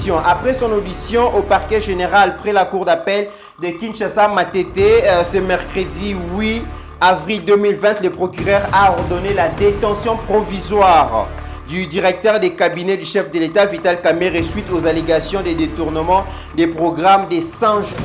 audition. Après son audition au parquet général près la cour d'appel de Kinshasa Matete, ce mercredi 8 avril 2020, le procureur a ordonné la détention provisoire du directeur des cabinets du chef de l'État, Vital Kamerhe, suite aux allégations de détournement des programmes des 100 jours.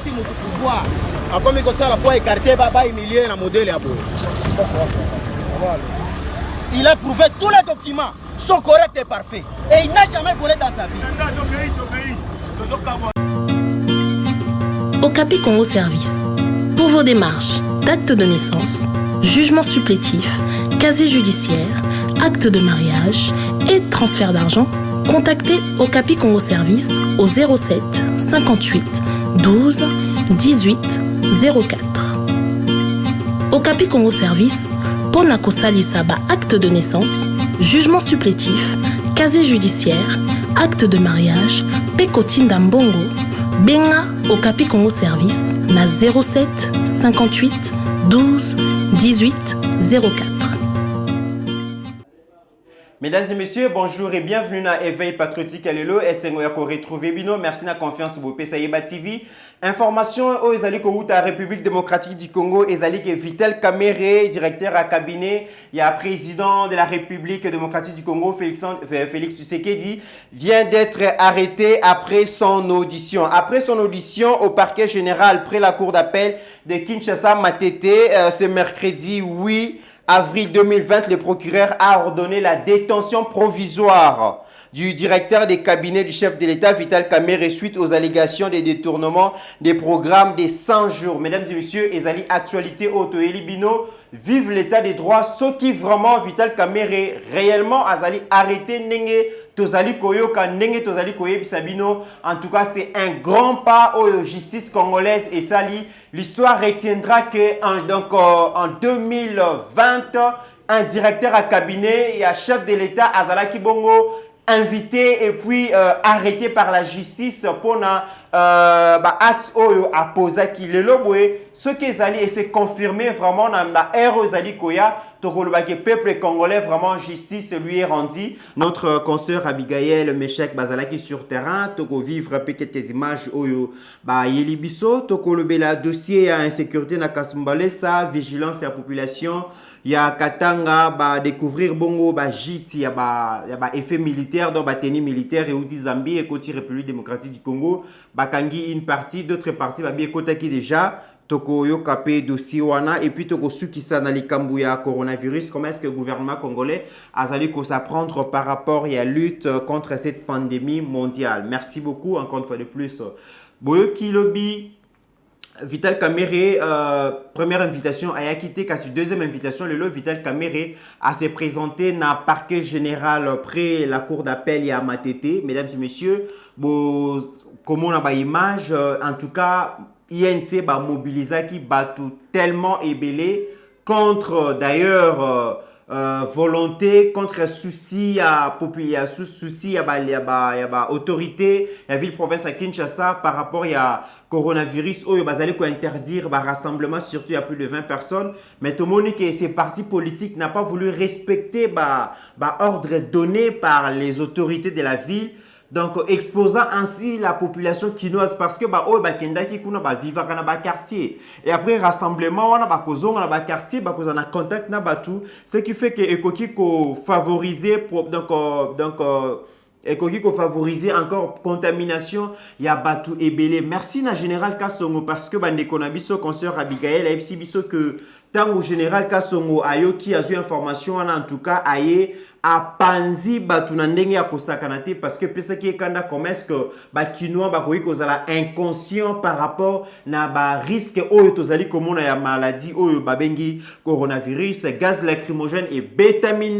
Si nous pouvoir, comme il la fois écarté, humilié la modèle à il a prouvé tous les documents sont corrects et parfaits. Et il n'a jamais volé dans sa vie. Okapi Congo Service. Pour vos démarches d'acte de naissance, jugement supplétif, casier judiciaire, acte de mariage et transfert d'argent, contactez Okapi Congo Service au 07 58 12 18 04. Okapi Congo Service, pona kosali saba acte de naissance, jugement supplétif, casier judiciaire, acte de mariage, pekotinda mbongo, benga Okapi Congo Service na 07 58 12 18 04. Mesdames et messieurs, bonjour et bienvenue dans Éveil Patriotique Alelo. Essengoyako retrouver bino. Merci na confiance pour Pesayeba TV. Information aux Ezali Kouta République démocratique du Congo, Ezali que Vital Kamerhe, directeur à cabinet, il y a président de la République démocratique du Congo, Félix Tshisekedi, vient d'être arrêté après son audition. Après son audition au parquet général près la cour d'appel de Kinshasa Matete, ce mercredi 8 avril 2020, le procureur a ordonné la détention provisoire du directeur des cabinets du chef de l'État, Vital Kamerhe, suite aux allégations de détournement des programmes des 100 jours. Mesdames et messieurs, Ezali actualité auto Elibino, vive l'état des droits. Ce qui vraiment Vital Kamerhe réellement Azali arrêté Nenge Tozali Koyoka Nenge Tozali Koye Bisabino. En tout cas, c'est un grand pas aux justice congolaise et Sali. L'histoire retiendra que en 2020, un directeur à cabinet et un chef de l'État Azalaki Bongo invité et puis arrêté par la justice pour acte oyo aposa ki lelo boye ce qui ezali et c'est confirmé vraiment dans la ère ezali koya tokoloba ke peuple congolais vraiment justice lui est rendu. Notre consoeur Abigail Meshek bazalaki sur terrain toko vivre pe quelques images oyo ba yelibiso tokolobela dossier à insécurité na Kasumbalé sa vigilance à la population. Il y a Katanga, bah, découvrir Bongo, bah, JIT, il y a effet militaire, donc bah, tenue militaire, et Oudi Zambie, et côté République démocratique du Congo, bah, Kangi une partie, d'autres parties, bah, bien Kotaki déjà, Toko Yokape dossier wana, et puis Toko Sukisa na Likambouya coronavirus, comment est-ce que le gouvernement congolais a allé s'apprendre par rapport à la lutte contre cette pandémie mondiale. Merci beaucoup, encore une fois de plus. Boyoki Lobby. Vital Kamerhe, première invitation a quitté, car deuxième invitation, le Vital Kamerhe a se présenté dans le parquet général près la cour d'appel à Matete. Mesdames et messieurs, comme on a une image, en tout cas, INC a mobilisé qui bat tellement ébélé contre d'ailleurs volonté contre souci à population, souci à autorité, la ville province à Kinshasa par rapport à coronavirus où ils allaient interdire rassemblement surtout il y a plus de 20 personnes mais tout le monde que ces partis politiques n'a pas voulu respecter ordre donné par les autorités de la ville. Donc, exposant ainsi la population quinoise parce que kendaki kuna vivre dans le quartier. Et après rassemblement, on a causé dans le quartier, on a contact na batu, ce qui fait que ekoki ko favoriser favoriser encore contamination ya batu ebele. Merci na général Kasongo parce que bande konabiso consoeur Abigail a biso que tant au général Kasongo ayoki a eu information en tout cas aye a panzi batu na ndenge ya kosakanate parce que pesa ki ekanda comme est-ce que kinois bakoki kozala inconscient par rapport na risque oyo tozali komona ya maladie oyo babengi coronavirus gaz lacrymogène et bétamine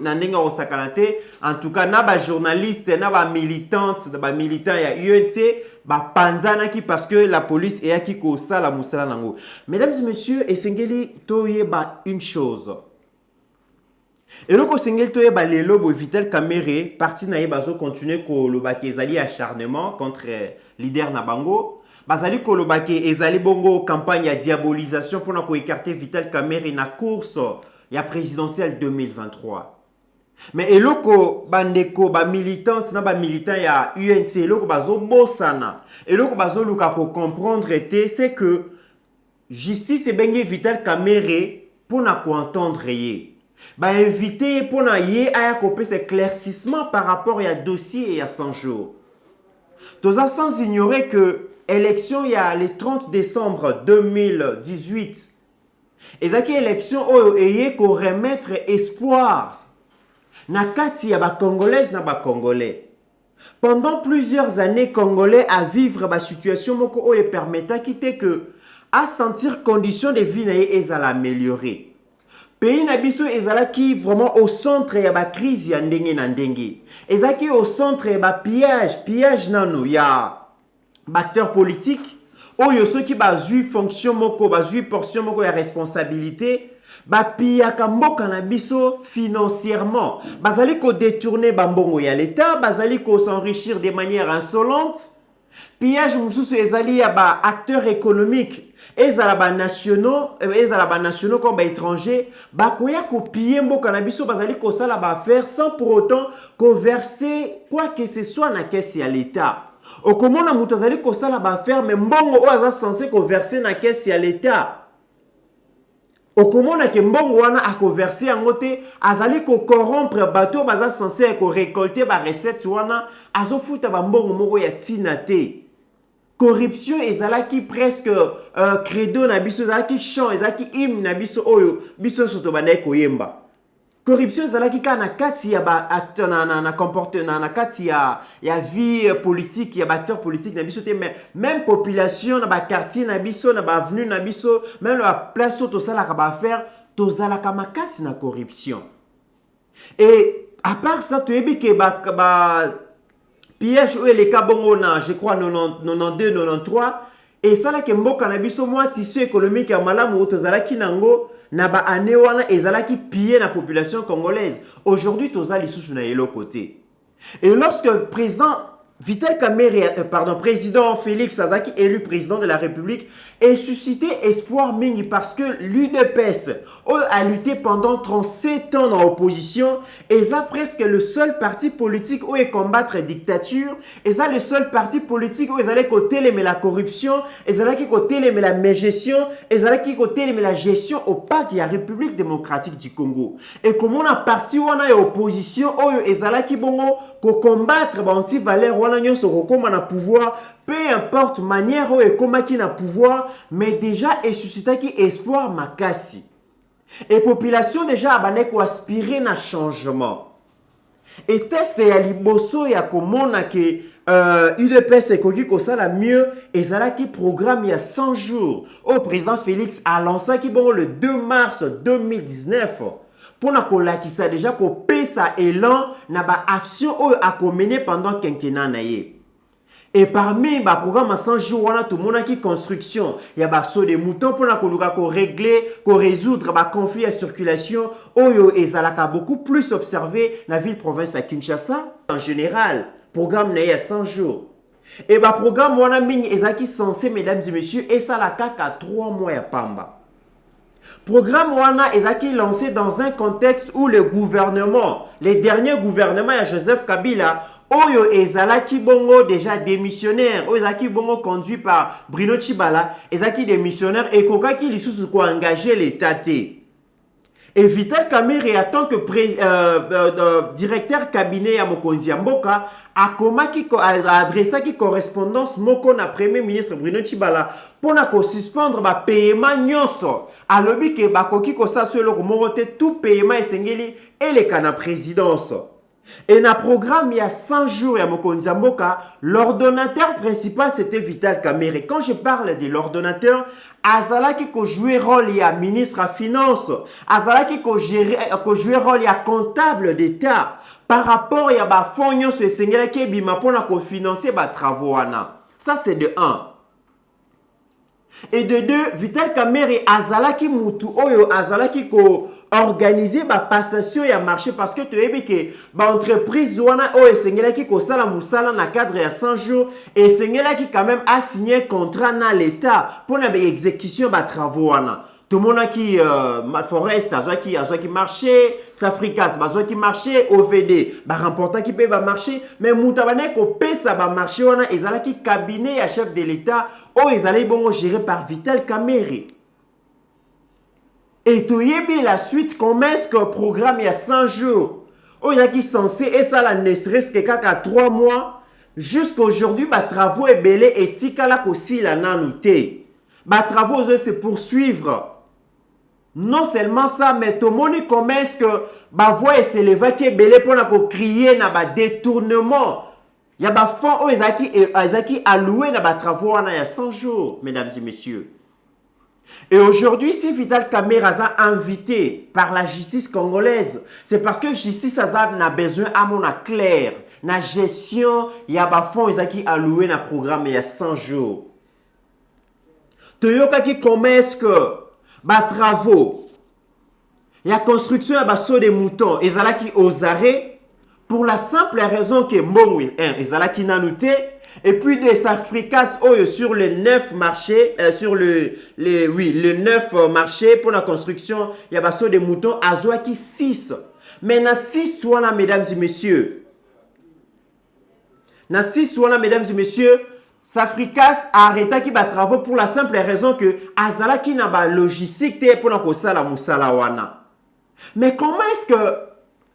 na ndenge ya kosakanate. En tout cas na journaliste na militants ya UNC panzanaki parce que la police eyaki kosala musala nango. Mesdames et messieurs, esengeli toyeba une chose. Et loko sengel toye ba lelo bo Vital Kamerhe parti na ye bazo continuer ko lobaki ezali acharnement contre leader na bango. Bazali ko lobaki ezali bongo campagne ya diabolisation pour na ko écarter Vital Kamerhe na course ya présidentielle 2023. Mais eloko bandeko ba militante na ba militant ya UNC eloko bazo bosana eloko bazo luka ko comprendre c'est que justice bengi Vital Kamerhe pour na ko entendre ye. Ba invité pour na ye aya kopé ces éclaircissement par rapport à dossier et à 100 jours. Toza sans ignorer que élection il y a le 30 décembre 2018. Ezaki élection oyo eye ko remettre espoir na kati ya ba congolaise na ba congolais. Pendant plusieurs années congolais à vivre ba situation moko oyo permettant quitter que à sentir conditions de vie na ye ezala améliorer. Pays na biso ezalaki vraiment au centre ya ba crise ya ndenge na ndenge. Ezalaki au centre ya ba pillage nano ya acteurs politiques oyo ceux qui bazui fonction moko bazui portion moko ya responsabilité ba piyaka mboka na biso financièrement. Bazali ko détourner bambongo ya l'état, bazali ko s'enrichir de manière insolente. Pillage mususu ezali ya ba acteurs économiques ezala ba nationaux comme ba étrangers bakoya ko piller mboka na biso bazali ko sala ba affaire sans pour autant ko verser quoi que ce soit na caisse ya l'état. Okomona mutu azali ko sala ba affaire mais mbongo o aza censé ko verser na caisse ya l'état. Okomona ke mbongo wana ako verser yango te azali ko corrompre bato baza censé ko récolter ba recette wana azofuta ba mbongo moko ya tina te. Corruption ezalaki presque credo na biso ezalaki chant ezalaki hymne na biso oyo biso soto bandai koyemba. Corruption ezalaki ka na kati ya ba acteur na comportement na kati ya vie politique ya ba acteur politique na biso te mais même population na ba quartier na biso na ba avenue na biso même la place où to sala ka ba faire to zala ka makasi na corruption. Et à part ça to yebi ke ba piège ou les kabongo na je crois 92 93 et ça là que mboka na biso moi tissu économique ya malamu to zala kinango na ba année wana ezalaki piller la population congolaise. Aujourd'hui toza lisusu na yelo côté. Et lorsque président Vital Kamerhe, président Félix Azaki élu président de la République et suscité espoir mingi parce que l'UDPS a lutté pendant 37 ans dans l'opposition et ça presque le seul parti politique où est combattre dictature et ça le seul parti politique où ils allaient côté la corruption ils allaient côté la mégestion ils allaient côté la gestion opaque de la République démocratique du Congo et comme on a parti où on a opposition où ils allaient bongo combattre anti-valeur comme on a pouvoir, peu importe manière où et comment qui n'a pouvoir, mais déjà et suscité qui espoir makasi. Et population déjà abane ko aspirer na changement. Et test ya liboso ya komona ke UDPS ekoki ko sala mieux et zala ki programme ya 100 jours. Au président Félix a lancé ki bon le 2 mars 2019. Pour na kolakisa déjà ko pesa élan na ba action o a mené pendant quinquennat na ye. Et parmi ba programme à 100 jours wana tout monde qui construction ya ba saut de moutons pour na koluka ko régler ko résoudre ba conflit à circulation oyo ezalaka beaucoup plus observé na ville province à Kinshasa en général programme na ya 100 jours. Et ba programme wana mingi ezaki censé mesdames et messieurs et ça la kaka 3 mois ya pamba. Programme Wana est lancé dans un contexte où le gouvernement, les derniers gouvernements à Joseph Kabila, Oyo Ezalaki Bongo déjà démissionnaire, Oyo Ezalaki Bongo conduit par Bruno Tshibala, Ezalaki démissionnaire et Kokaki Lisusu ko engagé l'État. Et Vital Kamerhe, en tant que directeur cabinet à Mokonzi Mboka, a adressé qui correspondance moko na premier ministre Bruno Tshibala pour na ko suspendre ba paiement nyonso. A lobi ke ba koki ko sa solo ko morote tout paiement esengeli et les kana présidence. Et na programme il y a 100 jours ya Mokonzi Mboka, l'ordonnateur principal c'était Vital Kamerhe. Quand je parle de l'ordonnateur, azalaki ko jouer rôle ya ministre à finance, azalaki ko jouer rôle ya comptable d'État par rapport ya ba fonds sur esengela ke bima pona ko financer ba travaux wana. Ça c'est de 1. Et de 2, Vital Kamerhe azalaki mutu oyo azalaki ko organiser ba passation ya marché parce que tu sais que ba entreprise wana o esengela ki ko sala musala na cadre ya 100 jours esengela ki quand même a signé contrat na l'état pour na exécution ba travaux wana. Tout le monde qui forest qui marché, Safricas qui marché, OVD, remporta qui peut marcher, mais moutabane ko pesa ba marché wana ezala ki cabinet à chef de l'état o ezala bongo géré par Vital Kamerhe. Et tu yebi la suite comment est-ce que programme il y a 100 jours. O ya qui censé et ça la ne serait-ce que 3 mois jusqu'à aujourd'hui ba travaux et belé et tikala ko si la nanouté. Ba travaux se poursuivre. Non seulement ça, mais tout le monde comment est-ce que ma voix s'élève qui est belé pour crier na ba détournement. Il y a ba fonds qui alloué na ba travaux il y a 100 jours, mesdames et messieurs. Et aujourd'hui, si Vital Kamerhe a invité par la justice congolaise, c'est parce que justice a besoin à mon clair, na gestion, il y a ba fonds qui alloué na programme il y a 100 jours. Toyoka qui comment est-ce que ba travaux, il y a construction à basso des moutons, et zala qui aux arrêts, pour la simple raison que Mbongwe, et zala qui nanouté, et puis des Africas sur les 9 marchés, sur le 9 marchés pour la construction, il y a basso des moutons, à Zouaki 6. Mais na 6 wana, mesdames et messieurs, na 6 wana, mesdames et messieurs, Safricas a arrêté qui va travaux pour la simple raison que Azala qui n'a pas logistique pour la kosala musala wana. Mais comment est-ce que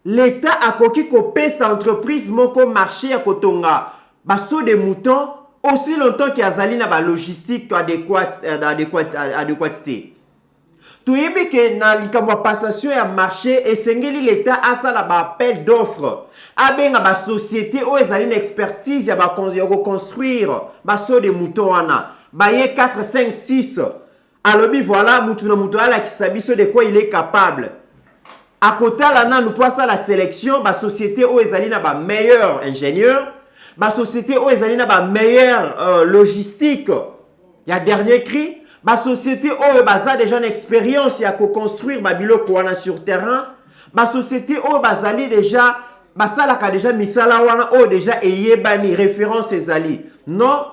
l'État a coquille copé sa entreprise moko marché à Kotonga basso des moutons aussi longtemps qu'Azali n'a pas logistique adéquatité. Tu sais que dans la passation à marché et sengeli l'État a ça la appel d'offres. Abenga ba société o ezali une expertise ya ba construire baso de moutons wana. Baye 4 5 6. Alobi voilà mutuna ala qui sabiso de quoi il est capable. À côté là nous passe la sélection ba société o ezali na ba meilleur ingénieur, ba société o ezali na ba meilleur logistique. Il y a dernier cri. Ba société o baza déjà une expérience ya ko construire ba biloko wana sur terrain. Ba société o bazali déjà basala ka déjà misala wana o déjà eyebani référence ezali. Non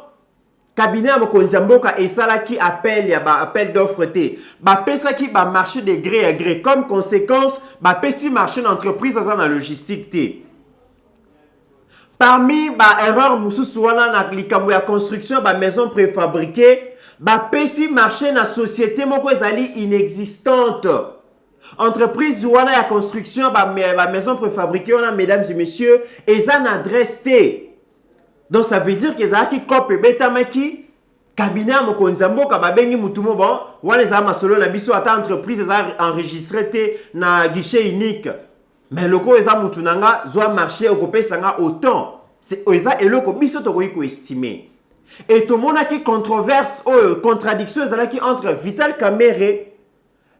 cabinet à mokonzi mboka esala ki appel ya ba appel d'offre té. Ba pesa ki ba marché de gré à gré comme conséquence ba pesi marché d'entreprise dans la logistique té. Parmi ba erreur mususu wana na likambo ya construction ba maison préfabriquée ba pesi marché na société moko ezali inexistante. Entreprise wana ya construction ba maison préfabriquée wana mesdames et messieurs eza na adresse T. Donc ça veut dire que ezala ki kope betamaki cabinet mokonzi mboka ba bengi mutumo bon wana eza masolo na biso ata entreprise eza enregistré T na guichet unique. Mais loko eza mutunanga zwa marché okopesa nga autant. C'est eza eloko biso tokoki ko estimer. Et tout le monde a qui controverse ou contradiction entre Vital Kamerhe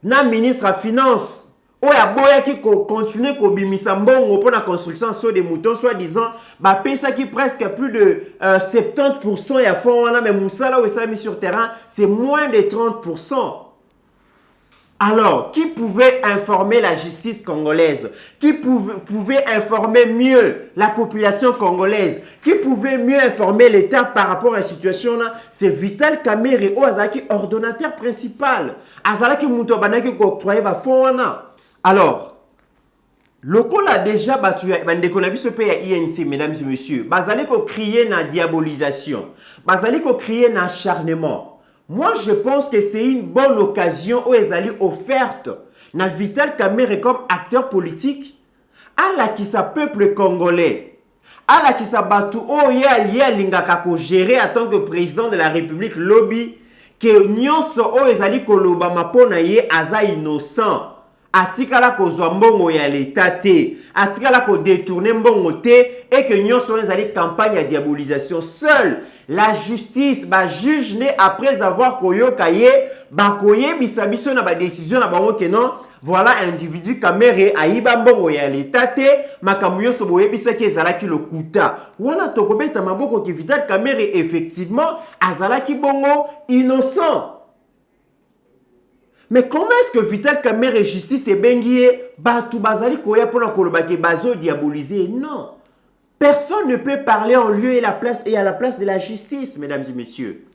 na ministre à finance ou ya boya qui continue ko bimisa mbongo pour la construction sur des moutons soi-disant ba pesa qui presque plus de 70% ya fond wana mais musala ou ça mis sur terrain c'est moins de 30%. Alors, qui pouvait informer la justice congolaise? Qui pouvait informer mieux la population congolaise? Qui pouvait mieux informer l'État par rapport à la situation là? C'est Vital Kamerhe ou Azaki, ordonnateur principal. Azalaki Mouto Banaki octroyé ba fona. Alors, le col a déjà battu, ce pays à INC, mesdames et messieurs. Bazali ko crier na diabolisation. Bazali ko crier na acharnement. Moi, je pense que c'est une bonne occasion où ils allaient offerte na Vital Kamerhe comme acteur politique à la qui sa peuple congolais, à la qui sa batu oh ya lingaka ko gérer en tant que président de la République lobby que nyonso oh ils allaient koloba mapona ye aza innocent. Atikala ko mbongo ya l'état te, atikala ko détourner mbongo te et que nyonso les allaient campagne à diabolisation seule. La justice ba juge né après avoir koyokaye ba koye bisabiso na ba décision na bango que non voilà individu Kamerhe ayiba mbongo ya l'état te makambo nyonso boyebisa ki ezalaki lokuta wana tokobeta maboko ki Vital Kamerhe effectivement azalaki bongo innocent. Mais comment est-ce que Vital Kamerhe et justice et bengie batu bazali koya pour la kolobake bazo diaboliser? Non. Personne ne peut parler en lieu et à la place de la justice, mesdames et messieurs.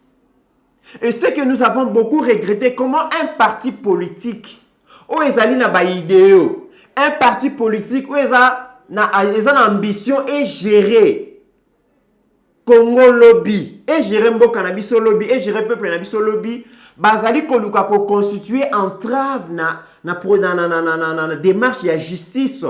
Et c'est que nous avons beaucoup regretté comment un parti politique, où ezali na ba idéo, un parti politique où ezali na ambition et gérer Congo lobby, et gérer mboka na biso lobby, et gérer peuple na biso lobby, bazali koluka ko constituer entrave na démarche ya justice.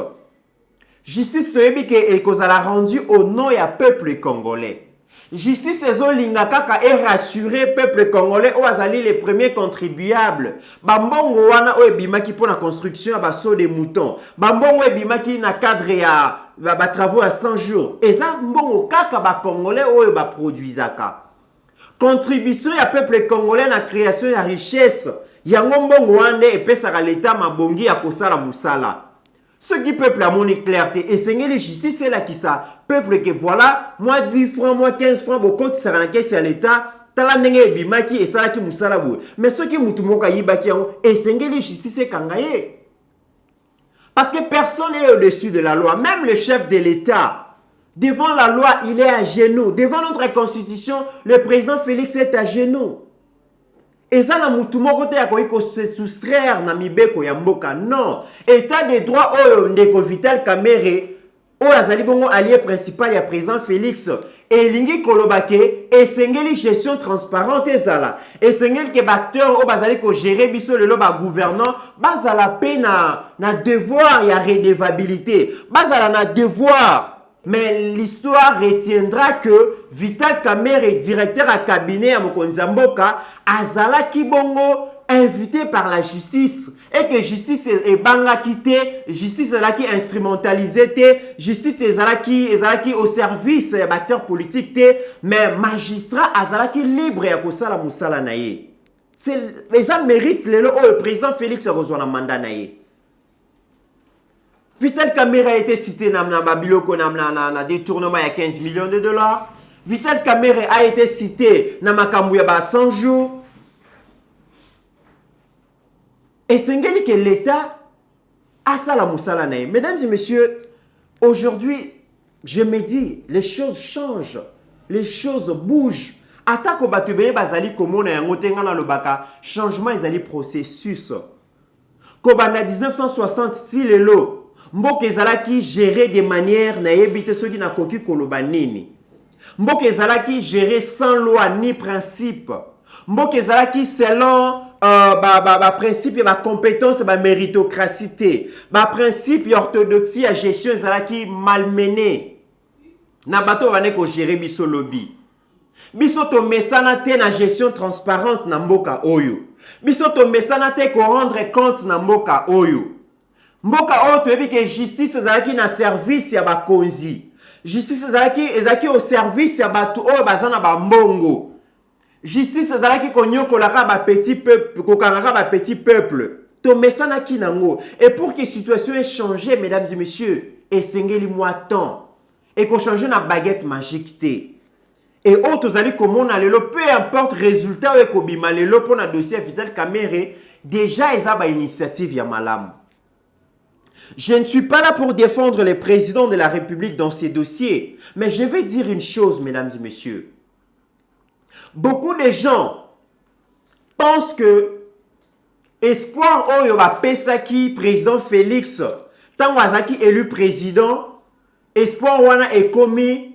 Justice toyebi ke ekozala rendu au nom ya peuple congolais. Justice ezolinga kaka et rassurer peuple congolais ou azali les premiers contribuables. Bambongo wana o ebimaki pour la construction ya baso de moutons. Bambongo ebimaki na cadre ya ba travaux à 100 jours. Eza mbongo kaka ba congolais o ba produisaka. Contribution ya peuple congolais na création ya richesse. Yango mbongo wana epesaka l'état mabongi ya kosala musala. Ce qui peuple a mon clarté et c'est les justice c'est là qui ça peuple que voilà moi 10 francs moi 15 francs beaucoup de ça na caisse à l'état tala ndenge bimaki et ça qui musala bo mais ce qui mutumoka yibaki et c'est les justice c'est kangaye parce que personne n'est au-dessus de la loi, même le chef de l'état devant la loi il est à genoux, devant notre constitution le président Félix est à genoux. Et ça, na mutumoko te yakoki se soustraire na mibeko ya mboka. Non. État de droit oyo ndeko Vital Kamerhe oyo azali bongo allié principal ya président Félix. Et lingi kolobake esengeli gestion transparente ezala. Esengeli ke acteur oyo bazali ko gérer biso lelo ba gouvernant bazala pe na devoir ya redevabilité. Bazala na devoir. Mais l'histoire retiendra que Vital Kamerhe, directeur à cabinet à Mokonzi Mboka, azala kibongo invité par la justice et que justice est banga quitté, justice est là qui instrumentalisé, justice est là qui au service des acteurs politiques, mais magistrat azala qui libre ya kosala musala naye. C'est ça mérite le président Félix a rejoint le mandat naye. Vital Kamerhe a été cité dans le détournement il y a 15 millions de dollars. Vital Kamerhe a été cité dans le 100 jours. Et c'est que l'État a ça la moussala. Mesdames et messieurs, aujourd'hui, je me dis, les choses changent, les choses bougent. Attaque au batubé bazali komona yangotenga na lobaka, changement ezali processus. Kobanda 1960 style lo. Mboka ezalaki géré de manière na yebite soki na koki koloba nini. Mboka ezalaki géré sans loi ni principe. Mboka ezalaki selon principe et compétence et méritocratie. Principe et orthodoxie à gestion ezalaki malmené. Na bato bane ko gérer biso lobby. Biso to mesana te na gestion transparente na mboka oyo. Biso to mesana te ko rendre compte na mboka oyo. Mboka oyo toyebi que justice ezalaki na service ya bakonzi. Justice ezalaki au service ya batu oyo bazana ba mbongo. Justice ezalaki konyokolaka ba petit peuple, kokangaka ba petit peuple. To mesana ki nango. Et pour que la situation ait changé, mesdames et messieurs, esengeli moi temps. Et qu'on change na baguette magique te. Et autres allez comme on a lelo, peu importe résultat ou kobima lelo pour na dossier Vital Kamerhe, déjà ils ont ba initiative ya malam. Je ne suis pas là pour défendre les présidents de la République dans ces dossiers. Mais je vais dire une chose, mesdames et messieurs. Beaucoup de gens pensent que espoir oyo ba pesaki président Félix, tant wazaki élu président, espoir wana ekomi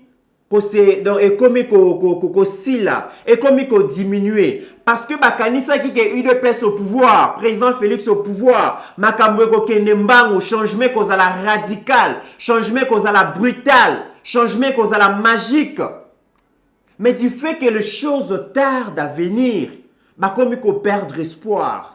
diminuer parce que bakanisa qui est UDPS au pouvoir, président Félix au pouvoir, makambo kende mbango, changement kozala radical, changement kozala brutal, changement kozala magique. Mais du fait que les choses tardent à venir, bakomi ko perdre espoir.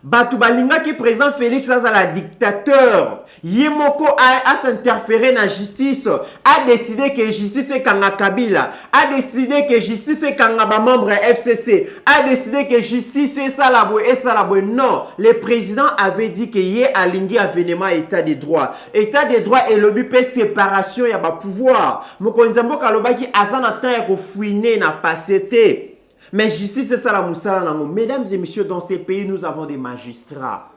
Batu balinga qui président Félix a la dictateur. Yemoko a s'interféré dans la justice. A décidé que justice est Kanga Kabila. A décidé que justice est Kanga membre FCC. A décidé que justice est Salaboué et Salaboué. Non. Le président avait dit que y a aligné avènement état de droit. État de droit et lobby pe séparation ya ba pouvoir. Mokonzambo kalobaki azana temps ya ko fouiner na passé. Mais justice, c'est ça la moussala nango. Mesdames et messieurs, dans ces pays, nous avons des magistrats.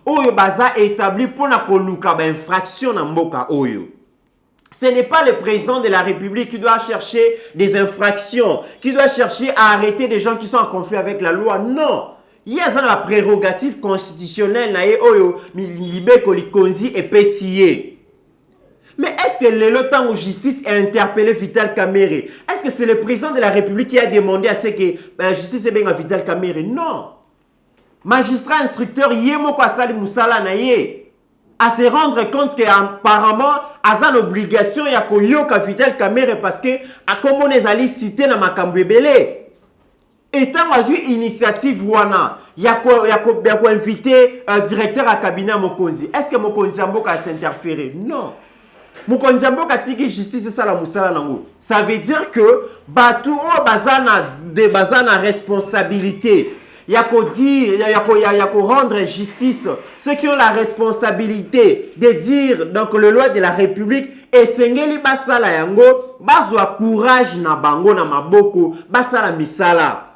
Oyo baza établi pour na koluka ba infraction na mboka oyo. Ce n'est pas le président de la République qui doit chercher des infractions, qui doit chercher à arrêter des gens qui sont en conflit avec la loi. Non. Il y a la prérogative constitutionnelle na ye oyo libeko likonzi et pesiye. Mais est-ce que le temps où justice a interpellé Vital Kamerhe? Est-ce que c'est le président de la République qui a demandé à ce que la justice est bien à Vital Kamerhe? Non. Magistrat instructeur Yemo Kwasali Moussala Naye à se rendre compte qu'apparemment, a une obligation ya koyoka Vital Kamerhe parce que à comme on est allé citer na makambebele. Étant une initiative wana, il y a invité directeur à cabinet Mokonzi. Est-ce que Mokonzi Amboka s'interférer? Non. Mokonzi Amboka tiki justice ça la moussala nango. Ça veut dire que batou o bazana responsabilité. Il y a qu'à dire, il y a qu'à rendre justice. Ceux qui ont la responsabilité de dire donc le loi de la République et sengeli basala yango, bazwa courage na bango na maboko, basala misala.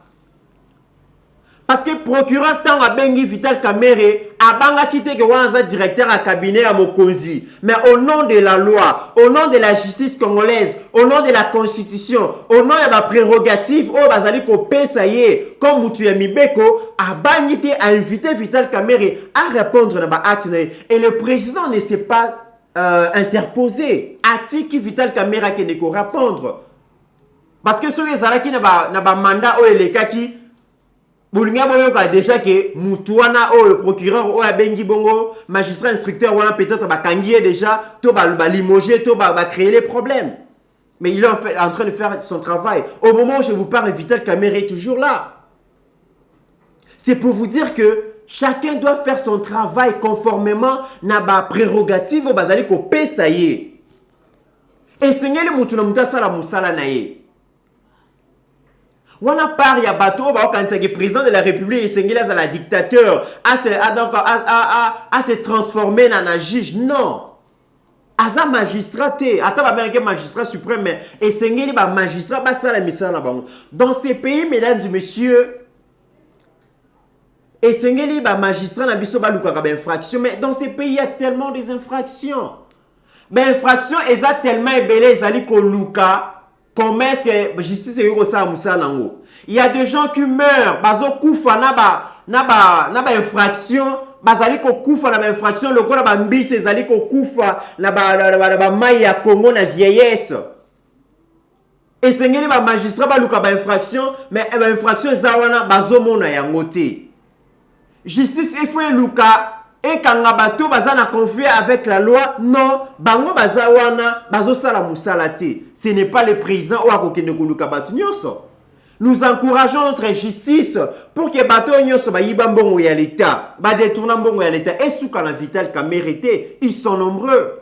Parce que le procureur tant a bengi Vital Kamerhe a banga quitté que wanza directeur à cabinet à Mokonzi. Mais au nom de la loi, au nom de la justice congolaise, au nom de la constitution, au nom de la prérogative, oh bazali ko pesaye comme Moutuya Mibeko a bangité a invité Vital Kamerhe à répondre à ba acte et le président ne s'est pas interposé. A-t-il Vital Kamerhe qui ne peut répondre? Parce que ceux qui n'a pas mandat ou les kaki Boulinga boyoka déjà que Moutouana ou le procureur ou Bengi Bongo, magistrat instructeur ou peut-être bakangié déjà, to ba limoger, to ba créer les problèmes. Mais il est en train de faire son travail. Au moment où je vous parle, Vital Kamerhe est toujours là. C'est pour vous dire que chacun doit faire son travail conformément à ba prérogative au bazali ko pesaye. Et seigneur Moutuna Moutasa la Moussala naye. On a parlé à bateau, quand c'est le président de la République et c'est la dictateur, à se transformer en un juge. Non. Asa magistrat, attends, bien magistrat suprême, mais et c'est le magistrat, ça la mission là-bas. Dans ces pays, mesdames et messieurs, et c'est le magistrat n'a pas lu infraction, mais dans ces pays, il y a tellement des infractions. Mais infraction, elles ont tellement ébélé, elles ont luka. Comment est-ce que justice est ça Moussa Nango? Il y a des gens qui meurent, bazo koufa naba infraction, bazali ko koufa naba infraction, le corps naba mbisi zali ko koufa naba maya Congo na vieillesse. Et c'est ngeli ba magistrat ba luka ba infraction, mais ba infraction zawana bazo mona yangote. Justice il faut luka. Et quand bato bazana conflit avec la loi, non, bango bazawana, bazo sala musalate. Ce n'est pas le président ou akokende koluka batu nyoso. Nous encourageons notre justice pour que bato nyoso ba yiba mbongo ya l'État, ba détourna mbongo ya l'État et souka la Vital Kamerhe, ils sont nombreux.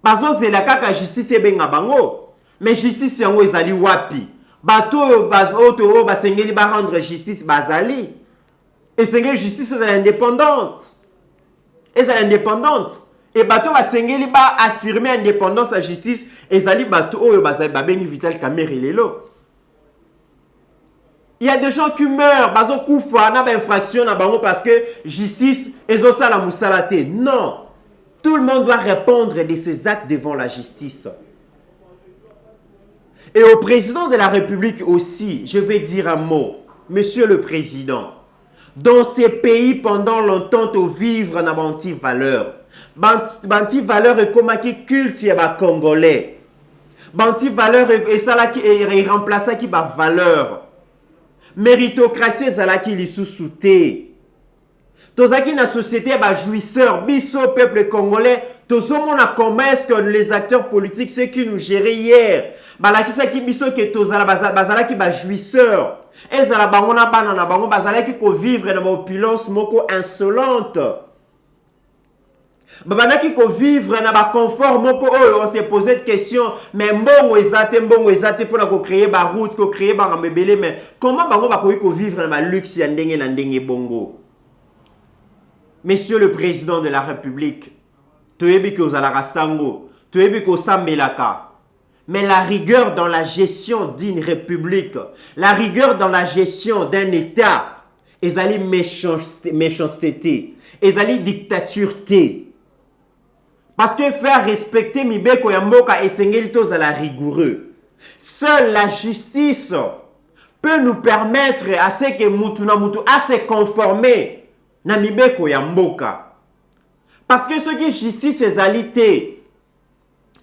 Bazo zela kaka justice e benga bango. Mais justice yango ezali wapi? Bato bazo to basengeli ba rendre justice bazali. Et sengeli justice est indépendante. Et c'est indépendante. Et bateau va sengeli ba affirmer indépendance à justice. Et zali bateau oyo bazali babeni Vital Kamerhe lelo. Il y a des gens qui meurent, bazo koufa na ba infraction na bango parce que justice ezo sala musalate. Non. Tout le monde doit répondre de ses actes devant la justice. Et au président de la République aussi, je vais dire un mot. Monsieur le Président, dans ces pays, pendant longtemps, tu vivre dans banti-valeur. Banti-valeur est comme qui culte les Congolais. Banti-valeur est ça qui est remplacé qui ba valeur. Méritocratie est ça qui les sous-souté. Tozaki na société ba jouisseur, biso peuple congolais, tozomona comment est-ce que les acteurs politiques ceux qui nous géraient hier, balaki sa ki biso ke tozala bazala ki ba jouisseur. Ezala bango na bana na bango bazala ki ko vivre dans opulence moko insolente. Babana ki ko vivre na ba confort moko oyo on s'est posé de questions mais mbongo ezate pour na ko créer ba route, ko créer ba mebele mais comment bango ba ko vivre na ba luxe ya ndenge na ndenge bongo. Monsieur le Président de la République, toyebi ko zalaka sango, toyebi ko sambelaka. Mais la rigueur dans la gestion d'une république, la rigueur dans la gestion d'un État, ezali méchanceté, ezali dictature. Parce que faire respecter mibeko ya mboka esengeli tozala rigoureux. Seule la justice peut nous permettre à ce que mutu na mutu à se conformer na mibeko ya mboka. Parce que ce qui est justice ezali te.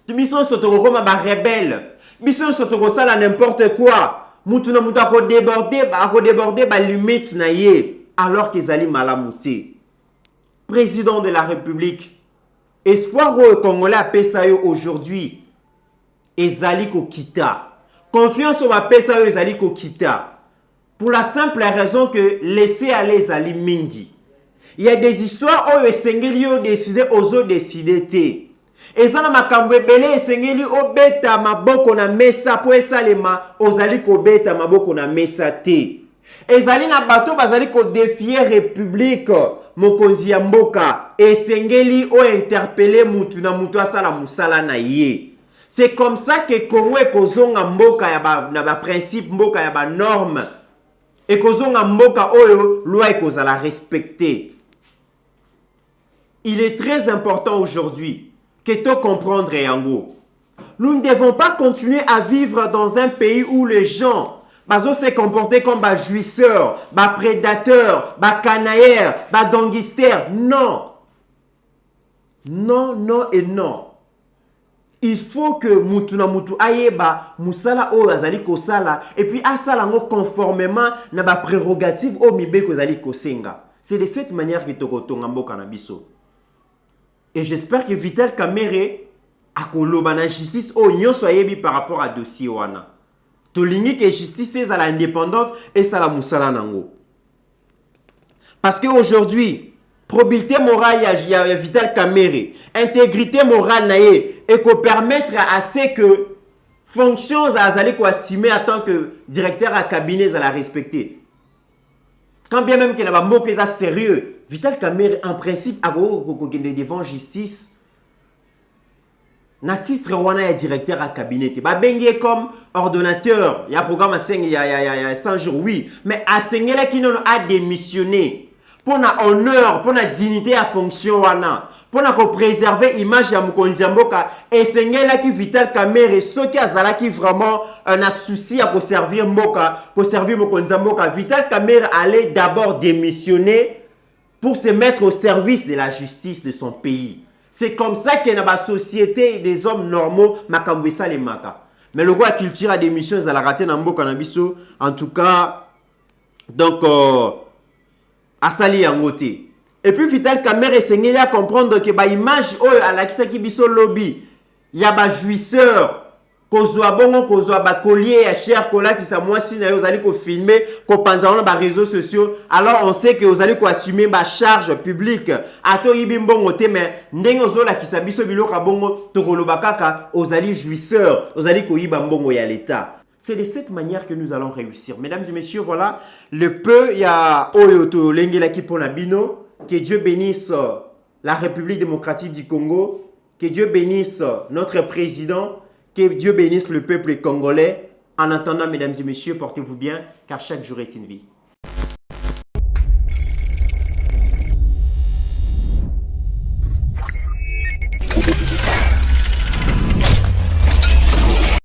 Biso sotoko ma ba rebelle. Biso sotoko sala n'importe quoi. Mutu na mutu ako déborder ba limite na ye alors qu'ils allaient malamuté. Président de la République, espoir au Congolais à Pesayo aujourd'hui, ezali ko kita. Confiance au Pesayo ezali ko kita. Pour la simple raison que laisser aller ezali mingi. Il y a des histoires où esengeli o décider ozo décider te. Ezana makambo ebele esengeli obeta maboko na mesa po esalema ozali ko beta maboko na mesa te. Ezali na bato bazali ko défier république mokonzi ya mboka esengeli o interpeller mutu na mutu asala musala na ye. C'est comme ça que Congo ekozonga mboka ya ba principe mboka ya ba norme ekozonga mboka oyo loi ekozala respecter. Il est très important aujourd'hui que tu comprendre yango. Nous ne devons pas continuer à vivre dans un pays où les gens se comporter comme des jouisseurs, des prédateurs, des canailleurs, des gangsters. Non. Non, non et non. Il faut que mutu na mutu ayeba musala o azali kosala et puis asala ngo conformément na ba prérogative o mibeko azali kosenga. C'est de cette manière que tokotonga mboka na biso. Et j'espère que Vital Kamerhe a koloba na justice o nyonso ayebi par rapport à dossier wana. Tolingi que justice est à l'indépendance et ça la musala nango. Parce qu'aujourd'hui, probité morale il y a Vital Kamerhe, intégrité morale naye et qu'on permettre à ce que fonctions azali ko assumer en tant que directeur à cabinet à la respecter. Quand bien même qu'il y a un mot qui est sérieux, Vital Kamerhe en principe a devant justice. Na titre wana ya directeur à cabinet. Ba bengi comme ordonnateur, il y a programme à 5 il y a 100 jours oui, mais à sengela qui non a démissionné pour na honneur, pour na dignité à fonction wana, pour na ko préserver image ya mokonzi mboka et sengela qui Vital Kamerhe soki azala qui vraiment un souci à servir mboka, pour servir mokonzi mboka. Vital Kamerhe allait d'abord démissionner pour se mettre au service de la justice de son pays. C'est comme ça qu'il y a une société des hommes normaux, makambwesa les maka. Mais le roi culture a des missions à la rater dans mboka na biso. En tout cas, donc, asali yangote. Et puis Vital Kamerhe s'engage à comprendre que ba image à la kisaki biso lobby, il y a ba jouisseur. Kozwa bongo kozwa ba collier ya cher kolati sa mwasi na yo zali ko filmer ko panza na ba réseaux sociaux alors on sait que vous allez ko assumer ba charge publique ato yibi mbongo te mais ndenge ozola kisabiso biloka bongo tokoloba kaka ozali jouisseur ozali ko yiba mbongo ya l'état. C'est de cette manière que nous allons réussir. Mesdames et messieurs, voilà le peu il y a oyoto lengela ki pona bino. Que Dieu bénisse la République démocratique du Congo, que Dieu bénisse notre président. Que Dieu bénisse le peuple congolais. En attendant, mesdames et messieurs, portez-vous bien, car chaque jour est une vie.